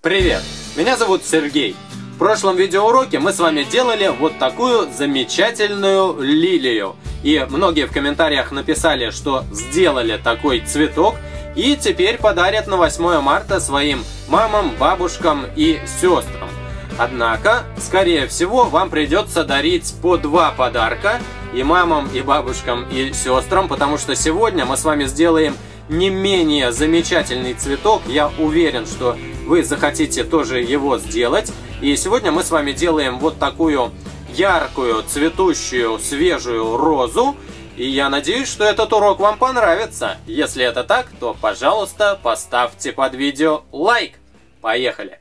Привет! Меня зовут Сергей. В прошлом видеоуроке мы с вами делали вот такую замечательную лилию. И многие в комментариях написали, что сделали такой цветок и теперь подарят на 8 марта своим мамам, бабушкам и сестрам. Однако, скорее всего, вам придется дарить по 2 подарка и мамам, и бабушкам, и сестрам, потому что сегодня мы с вами сделаем не менее замечательный цветок. Я уверен, что вы захотите тоже его сделать. И сегодня мы с вами делаем вот такую яркую, цветущую, свежую розу. И я надеюсь, что этот урок вам понравится. Если это так, то, пожалуйста, поставьте под видео лайк. Поехали!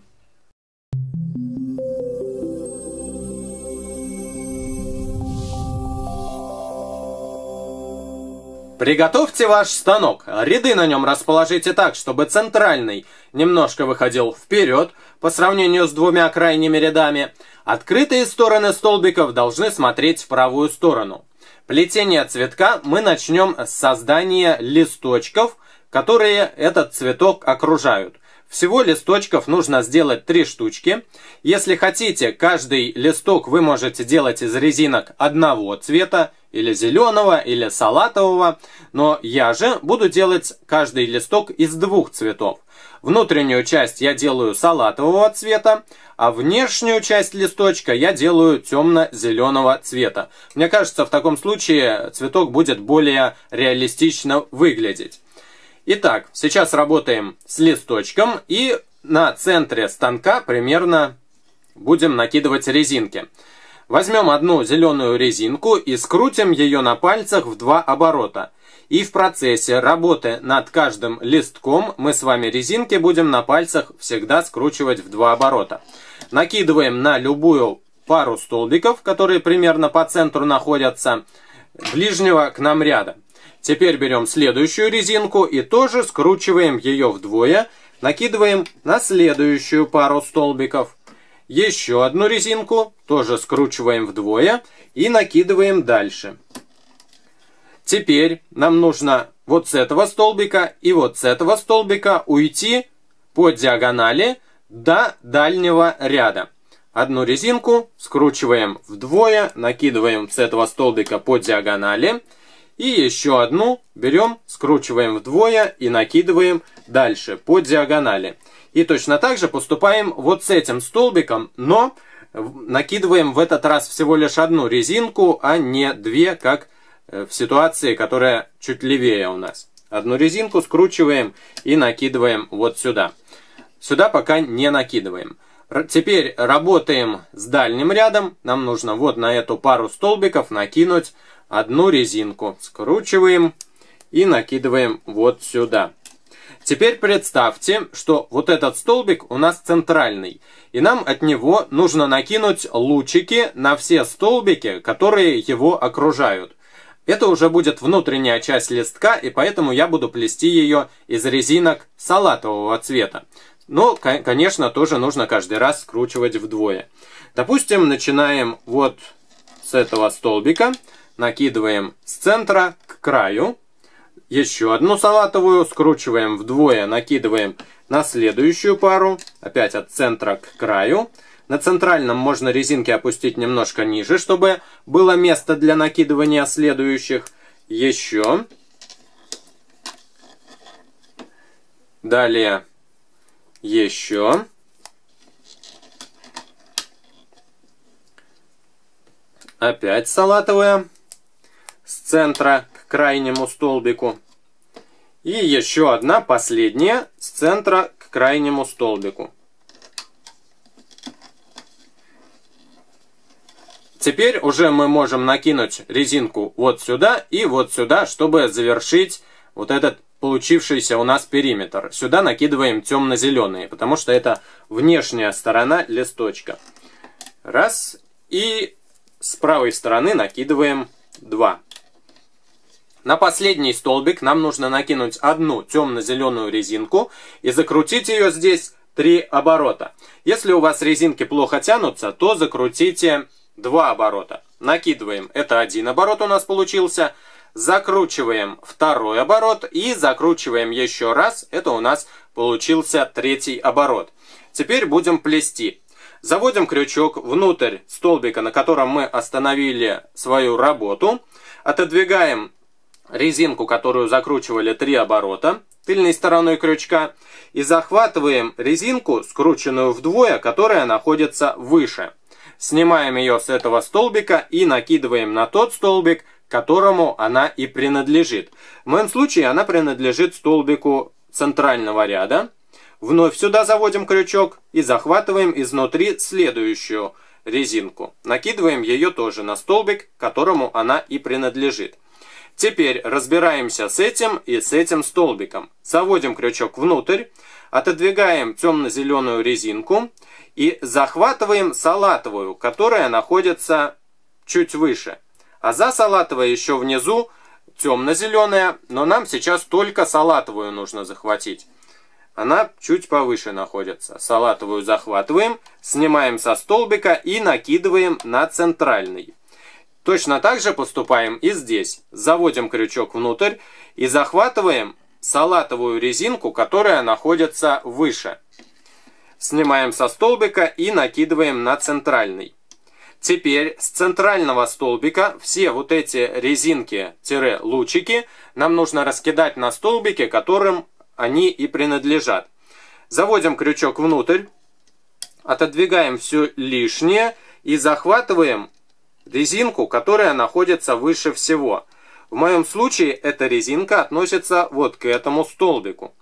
Приготовьте ваш станок. Ряды на нем расположите так, чтобы центральный немножко выходил вперед по сравнению с 2 крайними рядами. Открытые стороны столбиков должны смотреть в правую сторону. Плетение цветка мы начнем с создания листочков, которые этот цветок окружают. Всего листочков нужно сделать 3 штучки. Если хотите, каждый листок вы можете делать из резинок одного цвета, или зеленого, или салатового. Но я же буду делать каждый листок из 2 цветов. Внутреннюю часть я делаю салатового цвета, а внешнюю часть листочка я делаю темно-зеленого цвета. Мне кажется, в таком случае цветок будет более реалистично выглядеть. Итак, сейчас работаем с листочком и на центре станка примерно будем накидывать резинки. Возьмем одну зеленую резинку и скрутим ее на пальцах в 2 оборота. И в процессе работы над каждым листком мы с вами резинки будем на пальцах всегда скручивать в 2 оборота. Накидываем на любую пару столбиков, которые примерно по центру находятся, ближнего к нам ряда. Теперь берем следующую резинку и тоже скручиваем ее вдвое, накидываем на следующую пару столбиков. Еще одну резинку тоже скручиваем вдвое и накидываем дальше. Теперь нам нужно вот с этого столбика и вот с этого столбика уйти по диагонали до дальнего ряда. Одну резинку скручиваем вдвое, накидываем с этого столбика по диагонали. И еще одну берем, скручиваем вдвое и накидываем дальше по диагонали. И точно так же поступаем вот с этим столбиком, но накидываем в этот раз всего лишь одну резинку, а не 2, как в ситуации, которая чуть левее у нас. Одну резинку скручиваем и накидываем вот сюда. Сюда пока не накидываем. Теперь работаем с дальним рядом. Нам нужно вот на эту пару столбиков накинуть одну резинку. Скручиваем и накидываем вот сюда. Теперь представьте, что вот этот столбик у нас центральный. И нам от него нужно накинуть лучики на все столбики, которые его окружают. Это уже будет внутренняя часть листка, и поэтому я буду плести ее из резинок салатового цвета. Но, конечно, тоже нужно каждый раз скручивать вдвое. Допустим, начинаем вот с этого столбика, накидываем с центра к краю. Еще одну салатовую скручиваем вдвое, накидываем на следующую пару, опять от центра к краю. На центральном можно резинки опустить немножко ниже, чтобы было место для накидывания следующих. Еще. Далее. Еще. Опять салатовая с центра к крайнему столбику. И еще одна, последняя, с центра к крайнему столбику. Теперь уже мы можем накинуть резинку вот сюда и вот сюда, чтобы завершить вот этот получившийся у нас периметр. Сюда накидываем темно-зеленые, потому что это внешняя сторона листочка. Раз. И с правой стороны накидываем 2. На последний столбик нам нужно накинуть одну темно-зеленую резинку и закрутить ее здесь 3 оборота. Если у вас резинки плохо тянутся, то закрутите 2 оборота. Накидываем, это 1 оборот у нас получился. Закручиваем 2 оборот и закручиваем еще раз. Это у нас получился 3 оборот. Теперь будем плести. Заводим крючок внутрь столбика, на котором мы остановили свою работу. Отодвигаем резинку, которую закручивали 3 оборота тыльной стороной крючка. И захватываем резинку, скрученную вдвое, которая находится выше. Снимаем ее с этого столбика и накидываем на тот столбик, которому она и принадлежит. В моем случае она принадлежит столбику центрального ряда. Вновь сюда заводим крючок и захватываем изнутри следующую резинку. Накидываем ее тоже на столбик, которому она и принадлежит. Теперь разбираемся с этим и с этим столбиком. Заводим крючок внутрь, отодвигаем темно-зеленую резинку и захватываем салатовую, которая находится чуть выше. А за салатовой еще внизу темно-зеленая, но нам сейчас только салатовую нужно захватить. Она чуть повыше находится. Салатовую захватываем, снимаем со столбика и накидываем на центральный. Точно так же поступаем и здесь. Заводим крючок внутрь и захватываем салатовую резинку, которая находится выше. Снимаем со столбика и накидываем на центральный. Теперь с центрального столбика все вот эти резинки-лучики нам нужно раскидать на столбике, которым они и принадлежат. Заводим крючок внутрь, отодвигаем все лишнее и захватываем резинку, которая находится выше всего. В моем случае эта резинка относится вот к этому столбику.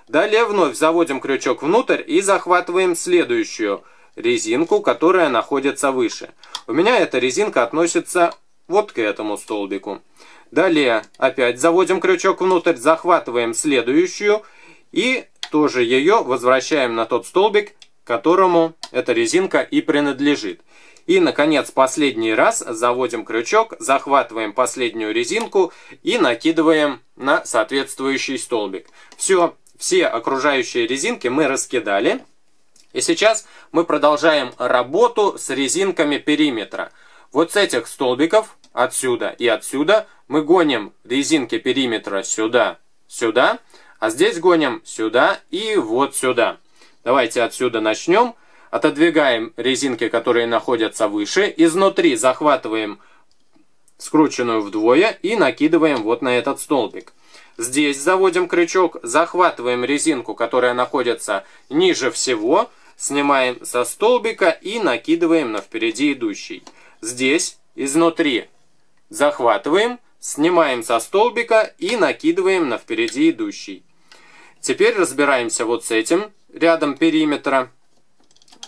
Далее вновь заводим крючок внутрь и захватываем следующую резинку, которая находится выше. У меня эта резинка относится вот к этому столбику. Далее опять заводим крючок внутрь, захватываем следующую и тоже ее возвращаем на тот столбик, которому эта резинка и принадлежит. И, наконец, последний раз заводим крючок, захватываем последнюю резинку и накидываем на соответствующий столбик. Все окружающие резинки мы раскидали. И сейчас мы продолжаем работу с резинками периметра. Вот с этих столбиков, отсюда и отсюда, мы гоним резинки периметра сюда, сюда, а здесь гоним сюда и вот сюда. Давайте отсюда начнем. Отодвигаем резинки, которые находятся выше, изнутри захватываем скрученную вдвое и накидываем вот на этот столбик. Здесь заводим крючок, захватываем резинку, которая находится ниже всего, снимаем со столбика и накидываем на впереди идущий. Здесь изнутри захватываем, снимаем со столбика и накидываем на впереди идущий. Теперь разбираемся вот с этим рядом периметра.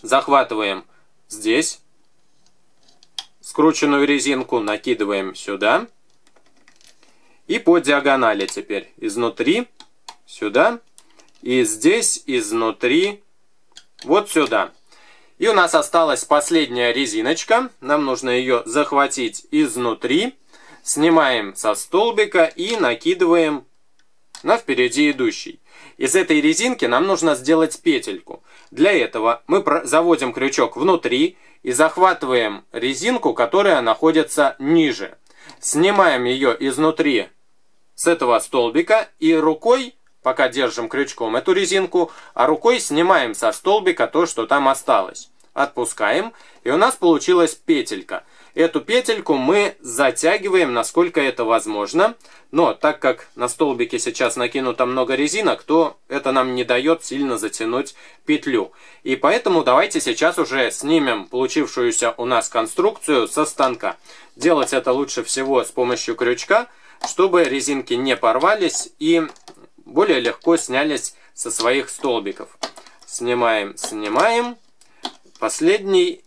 Захватываем здесь скрученную резинку, накидываем сюда. И по диагонали теперь изнутри сюда. И здесь изнутри вот сюда. И у нас осталась последняя резиночка. Нам нужно ее захватить изнутри. Снимаем со столбика и накидываем на впереди идущий. Из этой резинки нам нужно сделать петельку. Для этого мы заводим крючок внутри и захватываем резинку, которая находится ниже. Снимаем ее изнутри с этого столбика и рукой, пока держим крючком эту резинку, а рукой снимаем со столбика то, что там осталось. Отпускаем, и у нас получилась петелька. Эту петельку мы затягиваем, насколько это возможно. Но так как на столбике сейчас накинуто много резинок, то это нам не дает сильно затянуть петлю. И поэтому давайте сейчас уже снимем получившуюся у нас конструкцию со станка. Делать это лучше всего с помощью крючка, чтобы резинки не порвались и более легко снялись со своих столбиков. Снимаем, снимаем. Последний.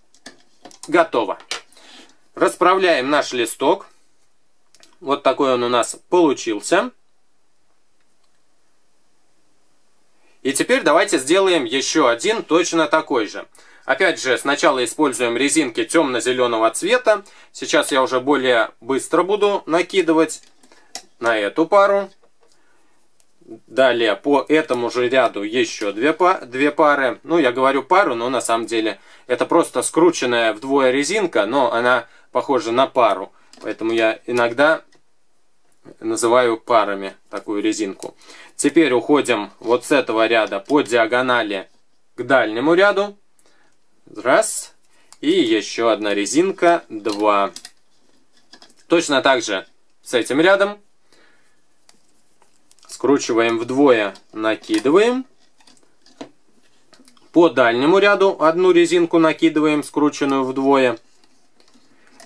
Готово. Расправляем наш листок. Вот такой он у нас получился. И теперь давайте сделаем еще один точно такой же. Опять же, сначала используем резинки темно-зеленого цвета. Сейчас я уже более быстро буду накидывать на эту пару. Далее по этому же ряду еще две пары. Ну, я говорю пару, но на самом деле это просто скрученная вдвое резинка, но она похожа на пару. Поэтому я иногда называю парами такую резинку. Теперь уходим вот с этого ряда по диагонали к дальнему ряду. Раз. И еще одна резинка. 2. Точно так же с этим рядом. Скручиваем вдвое, накидываем. По дальнему ряду одну резинку накидываем, скрученную вдвое.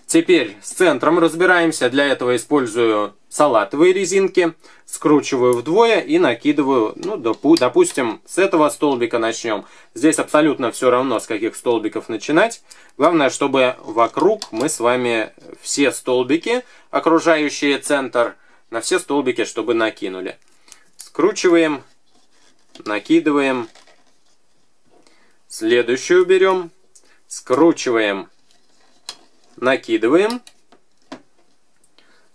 Теперь с центром разбираемся. Для этого использую салатовые резинки. Скручиваю вдвое и накидываю, ну, допустим, с этого столбика начнем. Здесь абсолютно все равно, с каких столбиков начинать. Главное, чтобы вокруг мы с вами все столбики, окружающие центр, на все столбики, чтобы накинули. Скручиваем, накидываем. Следующую берем, скручиваем, накидываем.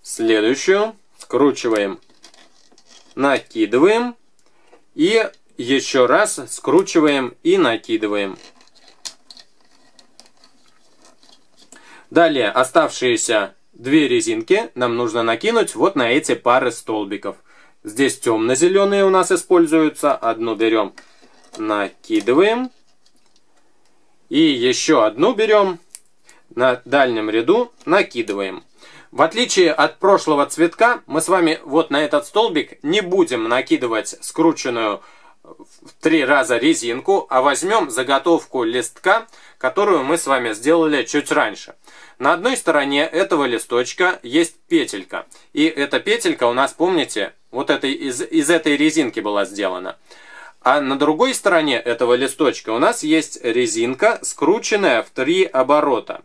Следующую скручиваем, накидываем. И еще раз скручиваем и накидываем. Далее оставшиеся 2 резинки нам нужно накинуть вот на эти пары столбиков. Здесь темно-зеленые у нас используются. Одну берем, накидываем. И еще одну берем, на дальнем ряду накидываем. В отличие от прошлого цветка, мы с вами вот на этот столбик не будем накидывать скрученную в 3 раза резинку, а возьмем заготовку листка, которую мы с вами сделали чуть раньше. На одной стороне этого листочка есть петелька. И эта петелька у нас, помните, вот из этой резинки была сделана. А на другой стороне этого листочка у нас есть резинка, скрученная в 3 оборота.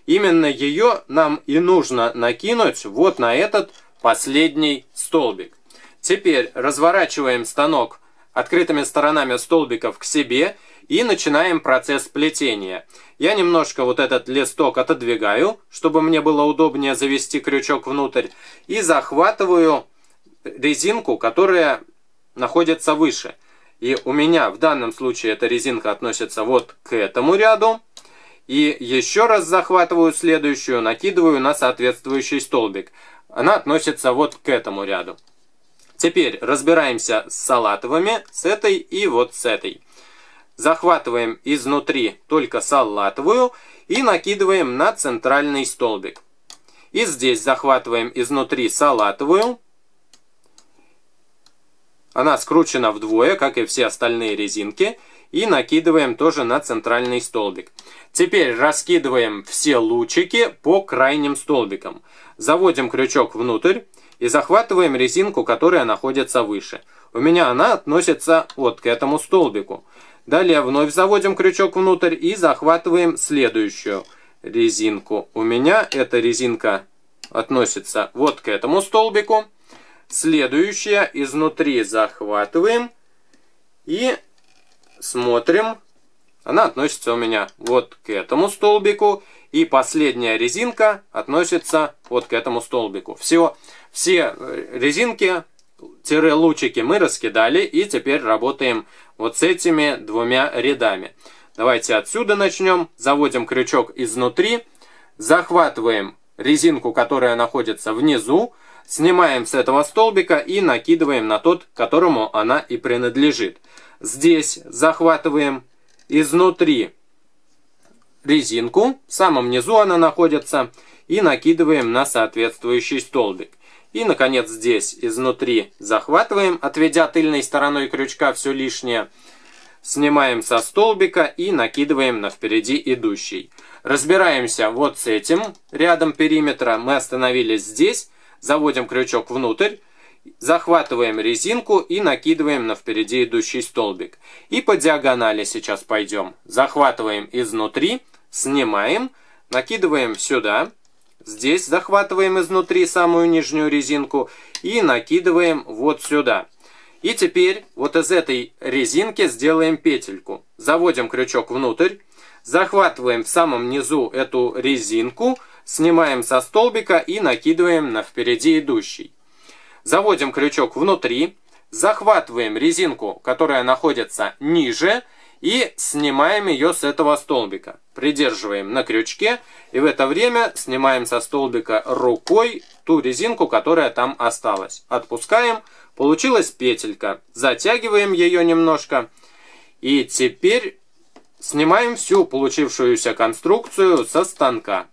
Именно ее нам и нужно накинуть вот на этот последний столбик. Теперь разворачиваем станок открытыми сторонами столбиков к себе и начинаем процесс плетения. Я немножко вот этот листок отодвигаю, чтобы мне было удобнее завести крючок внутрь, и захватываю резинку, которая находится выше. И у меня в данном случае эта резинка относится вот к этому ряду. И еще раз захватываю следующую, накидываю на соответствующий столбик. Она относится вот к этому ряду. Теперь разбираемся с салатовыми, с этой и вот с этой. Захватываем изнутри только салатовую и накидываем на центральный столбик. И здесь захватываем изнутри салатовую. Она скручена вдвое, как и все остальные резинки. И накидываем тоже на центральный столбик. Теперь раскидываем все лучики по крайним столбикам. Заводим крючок внутрь и захватываем резинку, которая находится выше. У меня она относится вот к этому столбику. Далее вновь заводим крючок внутрь и захватываем следующую резинку. У меня эта резинка относится вот к этому столбику. Следующая изнутри захватываем и смотрим. Она относится у меня вот к этому столбику. И последняя резинка относится вот к этому столбику. Все резинки-лучики мы раскидали. И теперь работаем вот с этими 2 рядами. Давайте отсюда начнем. Заводим крючок изнутри. Захватываем резинку, которая находится внизу. Снимаем с этого столбика и накидываем на тот, которому она и принадлежит. Здесь захватываем изнутри резинку, в самом низу она находится, и накидываем на соответствующий столбик. И, наконец, здесь изнутри захватываем, отведя тыльной стороной крючка все лишнее, снимаем со столбика и накидываем на впереди идущий. Разбираемся вот с этим рядом периметра, мы остановились здесь, заводим крючок внутрь, захватываем резинку и накидываем на впереди идущий столбик. И по диагонали сейчас пойдем. Захватываем изнутри, снимаем, накидываем сюда. Здесь захватываем изнутри самую нижнюю резинку и накидываем вот сюда. И теперь вот из этой резинки сделаем петельку. Заводим крючок внутрь, захватываем в самом низу эту резинку, снимаем со столбика и накидываем на впереди идущий. Заводим крючок внутри, захватываем резинку, которая находится ниже, и снимаем ее с этого столбика. Придерживаем на крючке, и в это время снимаем со столбика рукой ту резинку, которая там осталась. Отпускаем, получилась петелька. Затягиваем ее немножко И теперь снимаем всю получившуюся конструкцию со станка.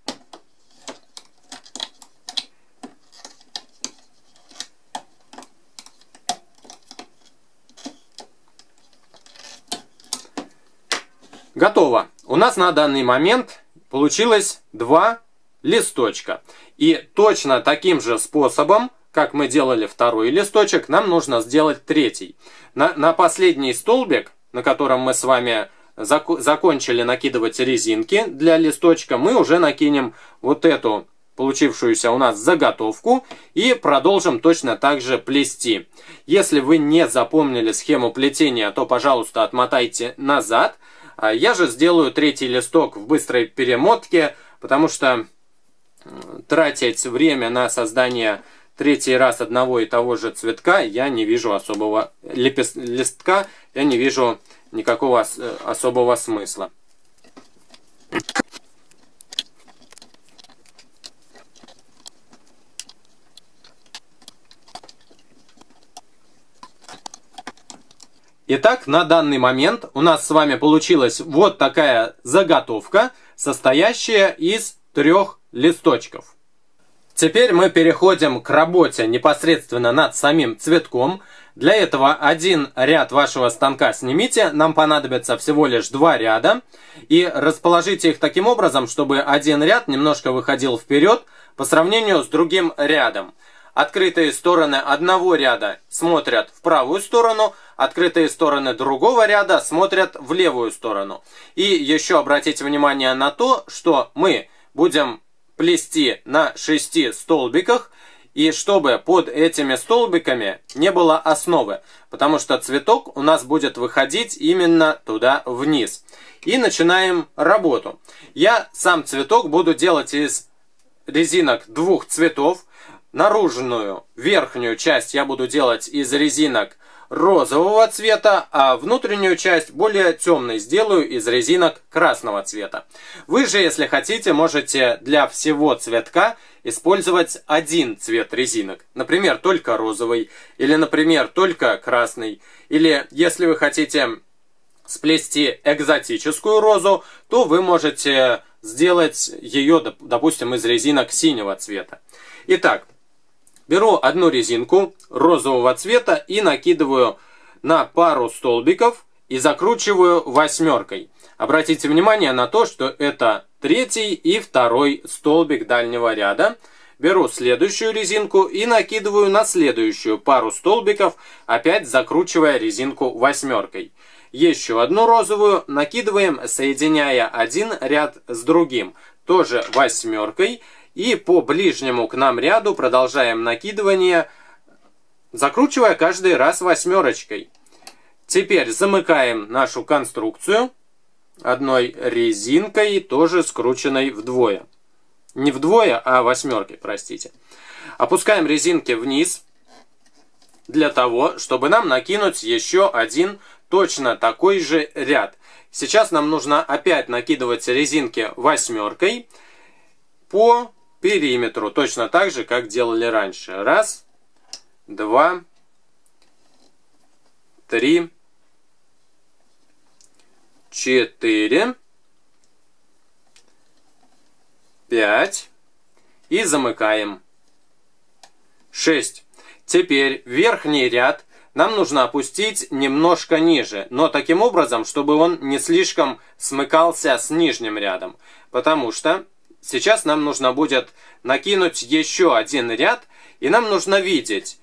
Готово. У нас на данный момент получилось 2 листочка. И точно таким же способом, как мы делали второй листочек, нам нужно сделать третий. На последний столбик, на котором мы с вами закончили накидывать резинки для листочка, мы уже накинем вот эту получившуюся у нас заготовку и продолжим точно так же плести. Если вы не запомнили схему плетения, то, пожалуйста, отмотайте назад. Я же сделаю третий листок в быстрой перемотке, потому что тратить время на создание третий раз одного и того же цветка я не вижу особого листка, я не вижу никакого особого смысла. Итак, на данный момент у нас с вами получилась вот такая заготовка, состоящая из 3 листочков. Теперь мы переходим к работе непосредственно над самим цветком. Для этого один ряд вашего станка снимите, нам понадобится всего лишь 2 ряда. И расположите их таким образом, чтобы один ряд немножко выходил вперед по сравнению с другим рядом. Открытые стороны одного ряда смотрят в правую сторону, открытые стороны другого ряда смотрят в левую сторону. И еще обратите внимание на то, что мы будем плести на 6 столбиках, и чтобы под этими столбиками не было основы, потому что цветок у нас будет выходить именно туда вниз. И начинаем работу. Я сам цветок буду делать из резинок 2 цветов. Наружную, верхнюю часть я буду делать из резинок розового цвета, а внутреннюю часть более темной сделаю из резинок красного цвета. Вы же, если хотите, можете для всего цветка использовать один цвет резинок. Например, только розовый, или, например, только красный. Или, если вы хотите сплести экзотическую розу, то вы можете сделать ее, допустим, из резинок синего цвета. Итак, беру одну резинку розового цвета и накидываю на пару столбиков и закручиваю 8. Обратите внимание на то, что это 3-й и 2-й столбик дальнего ряда. Беру следующую резинку и накидываю на следующую пару столбиков, опять закручивая резинку 8. Еще одну розовую накидываем, соединяя один ряд с другим, тоже 8. И по ближнему к нам ряду продолжаем накидывание, закручивая каждый раз 8. Теперь замыкаем нашу конструкцию одной резинкой, тоже скрученной вдвое. Не вдвое, а 8, простите. Опускаем резинки вниз для того, чтобы нам накинуть еще один точно такой же ряд. Сейчас нам нужно опять накидывать резинки 8 по периметру, точно так же, как делали раньше. 1, 2, 3, 4, 5 и замыкаем. 6. Теперь верхний ряд нам нужно опустить немножко ниже, но таким образом, чтобы он не слишком смыкался с нижним рядом, потому что сейчас нам нужно будет накинуть еще один ряд, и нам нужно видеть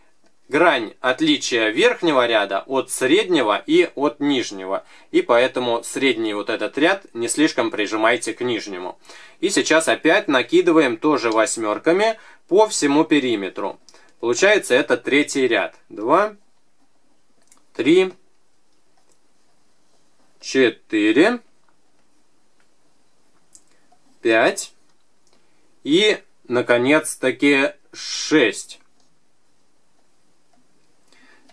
грань отличия верхнего ряда от среднего и от нижнего. И поэтому средний вот этот ряд не слишком прижимайте к нижнему. И сейчас опять накидываем тоже 8 по всему периметру. Получается это 3-й ряд. 2, 3, 4, 5 и, наконец-таки, 6.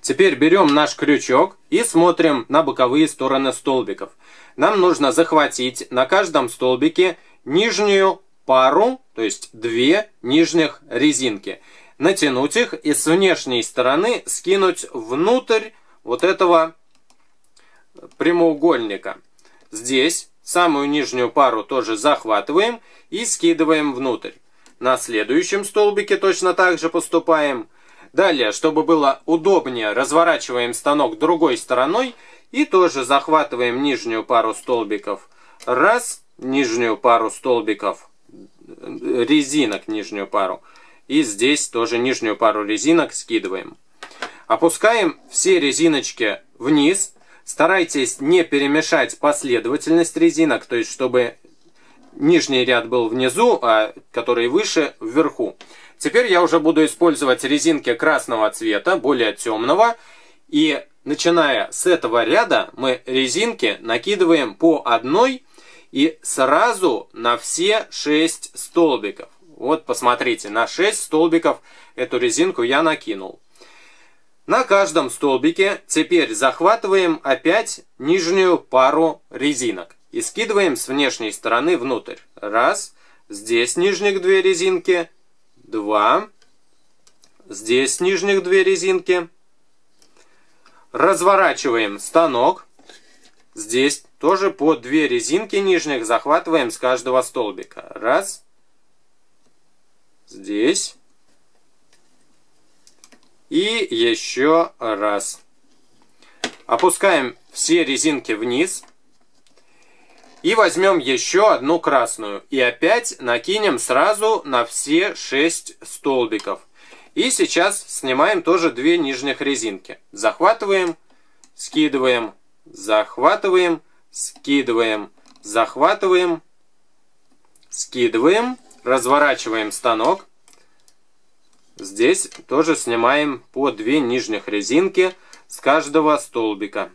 Теперь берем наш крючок и смотрим на боковые стороны столбиков. Нам нужно захватить на каждом столбике нижнюю пару, то есть 2 нижних резинки. Натянуть их и с внешней стороны скинуть внутрь вот этого прямоугольника. Здесь самую нижнюю пару тоже захватываем и скидываем внутрь. На следующем столбике точно так же поступаем. Далее, чтобы было удобнее, разворачиваем станок другой стороной и тоже захватываем нижнюю пару столбиков. Раз, нижнюю пару столбиков, резинок нижнюю пару. И здесь тоже нижнюю пару резинок скидываем. Опускаем все резиночки вниз. Старайтесь не перемешать последовательность резинок, то есть чтобы нижний ряд был внизу, а который выше вверху. Теперь я уже буду использовать резинки красного цвета, более темного. И начиная с этого ряда мы резинки накидываем по одной и сразу на все 6 столбиков. Вот посмотрите, на 6 столбиков эту резинку я накинул. На каждом столбике теперь захватываем опять нижнюю пару резинок и скидываем с внешней стороны внутрь. Раз, здесь нижних 2 резинки, 2, здесь нижних 2 резинки. Разворачиваем станок, здесь тоже по 2 резинки нижних захватываем с каждого столбика. Раз, здесь. И еще раз. Опускаем все резинки вниз. И возьмем еще одну красную. И опять накинем сразу на все 6 столбиков. И сейчас снимаем тоже 2 нижних резинки. Захватываем, скидываем, захватываем, скидываем, захватываем, скидываем. Разворачиваем станок. Здесь тоже снимаем по 2 нижних резинки с каждого столбика.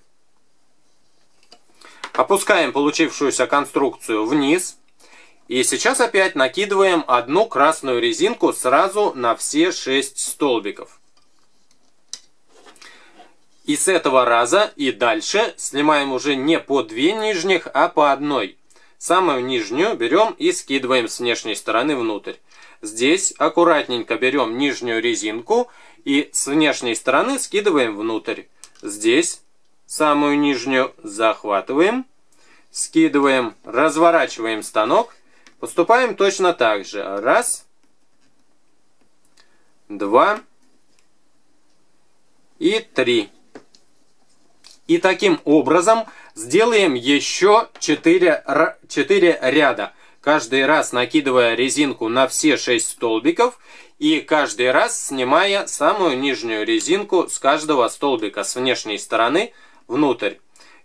Опускаем получившуюся конструкцию вниз. И сейчас опять накидываем одну красную резинку сразу на все 6 столбиков. И с этого раза и дальше снимаем уже не по 2 нижних, а по одной. Самую нижнюю берем и скидываем с внешней стороны внутрь. Здесь аккуратненько берем нижнюю резинку и с внешней стороны скидываем внутрь. Здесь самую нижнюю захватываем, скидываем, разворачиваем станок. Поступаем точно так же. Раз, 2 и 3. И таким образом сделаем еще 4 ряда. Каждый раз накидывая резинку на все 6 столбиков и каждый раз снимая самую нижнюю резинку с каждого столбика с внешней стороны внутрь.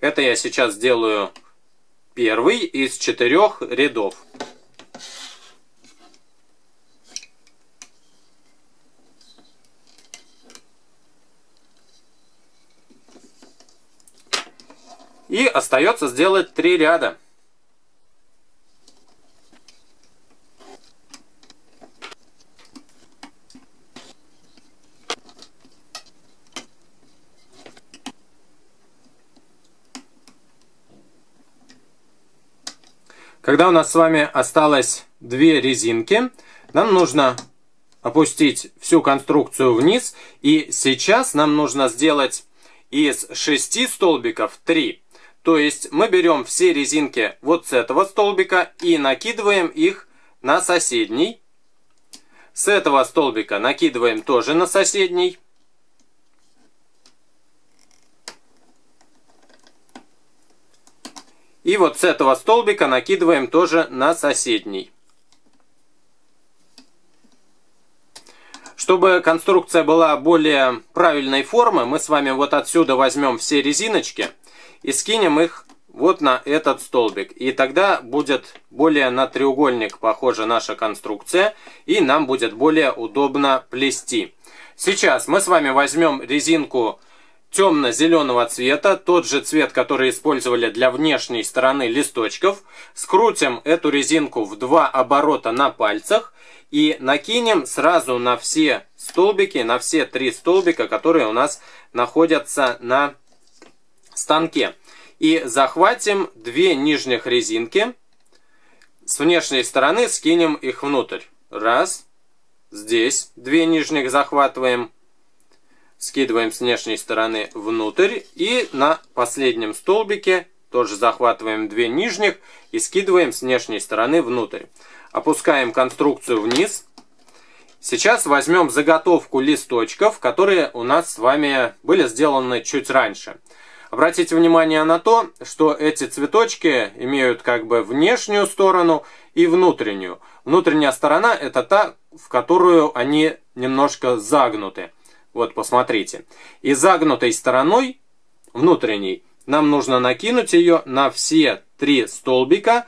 Это я сейчас сделаю первый из 4 рядов. И остается сделать 3 ряда. Когда у нас с вами осталось 2 резинки, нам нужно опустить всю конструкцию вниз. И сейчас нам нужно сделать из 6 столбиков 3. То есть мы берем все резинки вот с этого столбика и накидываем их на соседний. С этого столбика накидываем тоже на соседний. И вот с этого столбика накидываем тоже на соседний. Чтобы конструкция была более правильной формы, мы с вами вот отсюда возьмем все резиночки и скинем их вот на этот столбик. И тогда будет более на треугольник похожа наша конструкция, и нам будет более удобно плести. Сейчас мы с вами возьмем резинку темно-зеленого цвета, тот же цвет, который использовали для внешней стороны листочков. Скрутим эту резинку в 2 оборота на пальцах и накинем сразу на все столбики, на все 3 столбика, которые у нас находятся на станке. И захватим 2 нижних резинки, с внешней стороны скинем их внутрь. Раз, здесь 2 нижних захватываем. скидываем с внешней стороны внутрь. И на последнем столбике тоже захватываем 2 нижних и скидываем с внешней стороны внутрь. Опускаем конструкцию вниз. Сейчас возьмем заготовку листочков, которые у нас с вами были сделаны чуть раньше. Обратите внимание на то, что эти цветочки имеют как бы внешнюю сторону и внутреннюю. Внутренняя сторона — это та, в которую они немножко загнуты. Вот, посмотрите. И загнутой стороной, внутренней, нам нужно накинуть ее на все 3 столбика,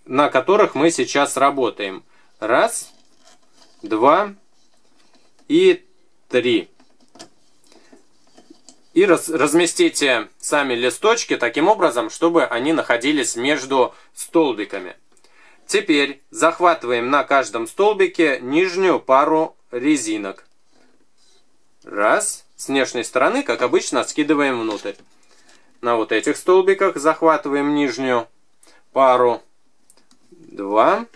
на которых мы сейчас работаем. 1, 2 и 3. И разместите сами листочки таким образом, чтобы они находились между столбиками. Теперь захватываем на каждом столбике нижнюю пару резинок. 1. С внешней стороны, как обычно, скидываем внутрь. На вот этих столбиках захватываем нижнюю пару. 2.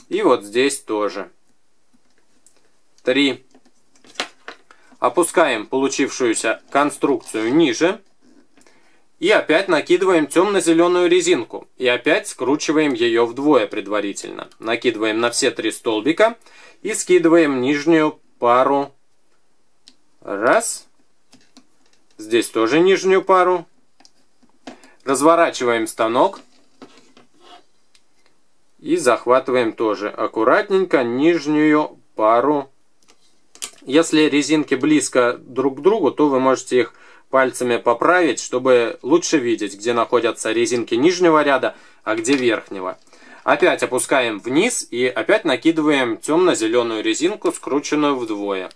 И вот здесь тоже. 3. Опускаем получившуюся конструкцию ниже. И опять накидываем темно-зеленую резинку. И опять скручиваем ее вдвое предварительно. Накидываем на все 3 столбика. И скидываем нижнюю пару. 1. Здесь тоже нижнюю пару. Разворачиваем станок. И захватываем тоже аккуратненько нижнюю пару. Если резинки близко друг к другу, то вы можете их пальцами поправить, чтобы лучше видеть, где находятся резинки нижнего ряда, а где верхнего. Опять опускаем вниз и опять накидываем темно-зеленую резинку, скрученную вдвое.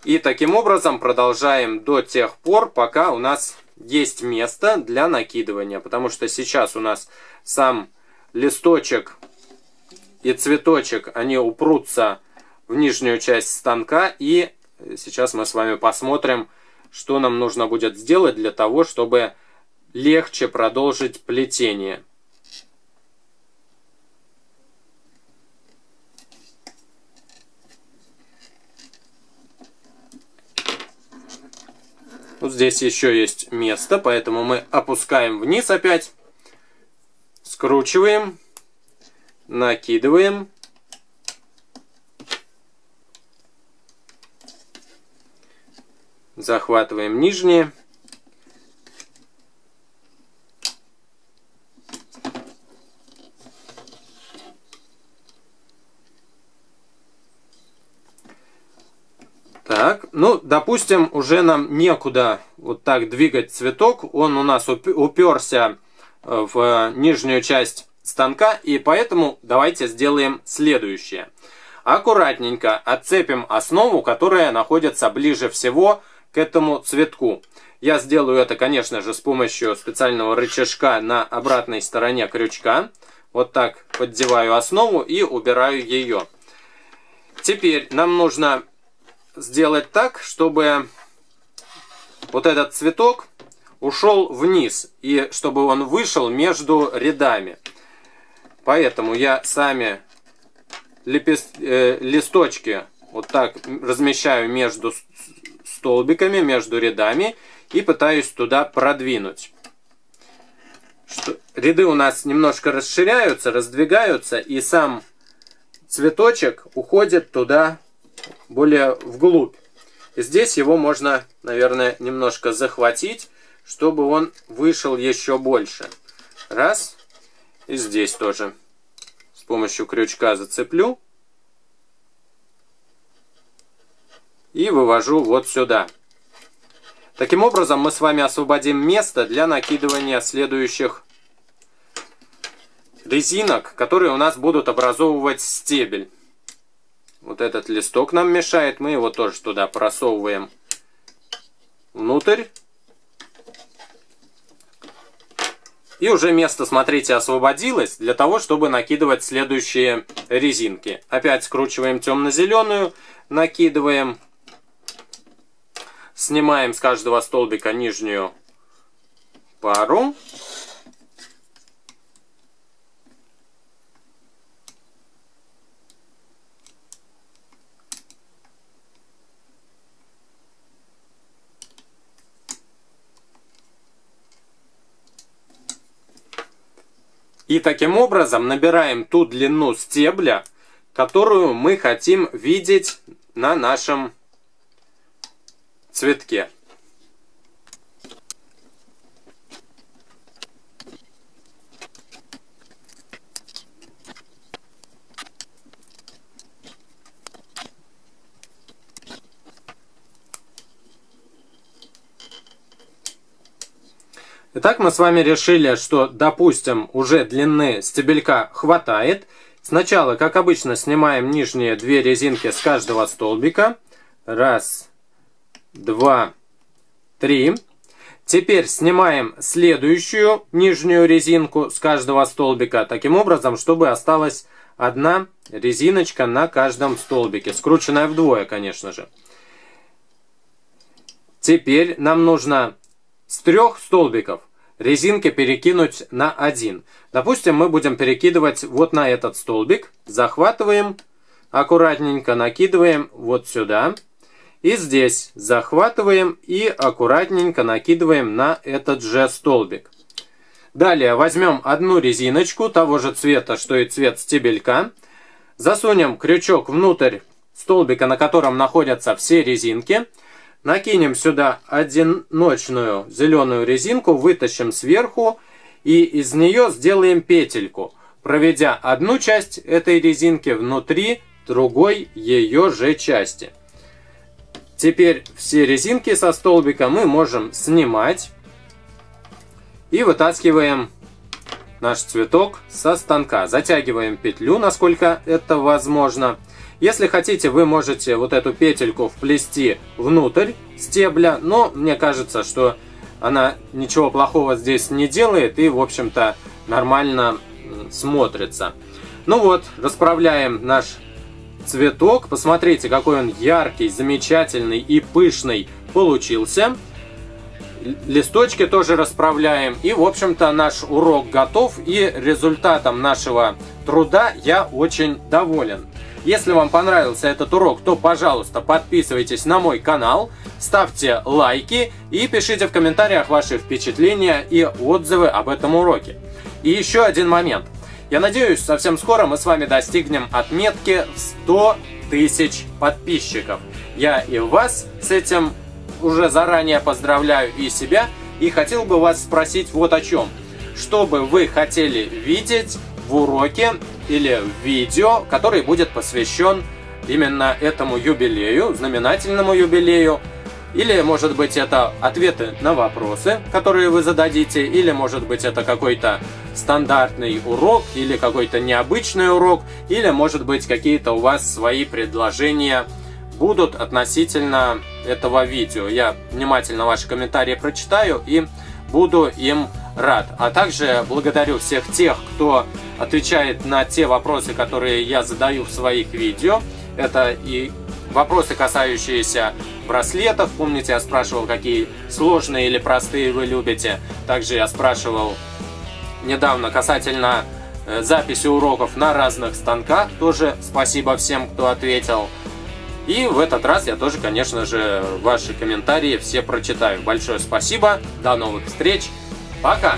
И таким образом продолжаем до тех пор, пока у нас есть место для накидывания. Потому что сейчас у нас сам листочек и цветочек, они упрутся в нижнюю часть станка, и сейчас мы с вами посмотрим, что нам нужно будет сделать для того, чтобы легче продолжить плетение. Вот здесь еще есть место, поэтому мы опускаем вниз опять, скручиваем, накидываем. Захватываем нижние. Так, ну, допустим, уже нам некуда вот так двигать цветок. Он у нас уперся в нижнюю часть станка, и поэтому давайте сделаем следующее. Аккуратненько отцепим основу, которая находится ближе всего к этому цветку. Я сделаю это, конечно же, с помощью специального рычажка на обратной стороне крючка. Вот так поддеваю основу и убираю ее. Теперь нам нужно сделать так, чтобы вот этот цветок ушел вниз и чтобы он вышел между рядами. Поэтому я сами листочки вот так размещаю между столбиками, между рядами и пытаюсь туда продвинуть. Ряды у нас немножко расширяются, раздвигаются, и сам цветочек уходит туда более вглубь. И здесь его можно, наверное, немножко захватить, чтобы он вышел еще больше. Раз. И здесь тоже с помощью крючка зацеплю. И вывожу вот сюда. Таким образом мы с вами освободим место для накидывания следующих резинок, которые у нас будут образовывать стебель. Вот этот листок нам мешает, мы его тоже туда просовываем внутрь. И уже место, смотрите, освободилось для того, чтобы накидывать следующие резинки. Опять скручиваем темно-зеленую, накидываем. Снимаем с каждого столбика нижнюю пару. И таким образом набираем ту длину стебля, которую мы хотим видеть на нашем цветке. Итак, мы с вами решили, что, допустим, уже длины стебелька хватает. Сначала, как обычно, снимаем нижние две резинки с каждого столбика. Раз, два, три. Теперь снимаем следующую нижнюю резинку с каждого столбика. Таким образом, чтобы осталась одна резиночка на каждом столбике. Скрученная вдвое, конечно же. Теперь нам нужно с 3 столбиков резинки перекинуть на 1. Допустим, мы будем перекидывать вот на этот столбик. Захватываем, аккуратненько накидываем вот сюда. И здесь захватываем и аккуратненько накидываем на этот же столбик. Далее возьмем одну резиночку того же цвета, что и цвет стебелька. Засунем крючок внутрь столбика, на котором находятся все резинки. Накинем сюда одиночную зеленую резинку, вытащим сверху и из нее сделаем петельку, проведя одну часть этой резинки внутри другой ее же части. Теперь все резинки со столбика мы можем снимать и вытаскиваем наш цветок со станка. Затягиваем петлю, насколько это возможно. Если хотите, вы можете вот эту петельку вплести внутрь стебля, но мне кажется, что она ничего плохого здесь не делает и, в общем-то, нормально смотрится. Ну вот, расправляем наш цветок. Посмотрите, какой он яркий, замечательный и пышный получился. Листочки тоже расправляем. И, в общем-то, наш урок готов. И результатом нашего труда я очень доволен. Если вам понравился этот урок, то, пожалуйста, подписывайтесь на мой канал, ставьте лайки и пишите в комментариях ваши впечатления и отзывы об этом уроке. И еще один момент. Я надеюсь, совсем скоро мы с вами достигнем отметки в 100 тысяч подписчиков. Я и вас с этим уже заранее поздравляю, и себя. И хотел бы вас спросить вот о чем. Что бы вы хотели видеть в уроке или в видео, который будет посвящен именно этому юбилею, знаменательному юбилею. Или, может быть, это ответы на вопросы, которые вы зададите, или, может быть, это какой-то стандартный урок, или какой-то необычный урок, или, может быть, какие-то у вас свои предложения будут относительно этого видео. Я внимательно ваши комментарии прочитаю и буду им рад. А также благодарю всех тех, кто отвечает на те вопросы, которые я задаю в своих видео. Это и вопросы, касающиеся браслетов. Помните, я спрашивал, какие сложные или простые вы любите. Также я спрашивал недавно касательно записи уроков на разных станках. Тоже спасибо всем, кто ответил. И в этот раз я тоже, конечно же, ваши комментарии все прочитаю. Большое спасибо. До новых встреч. Пока!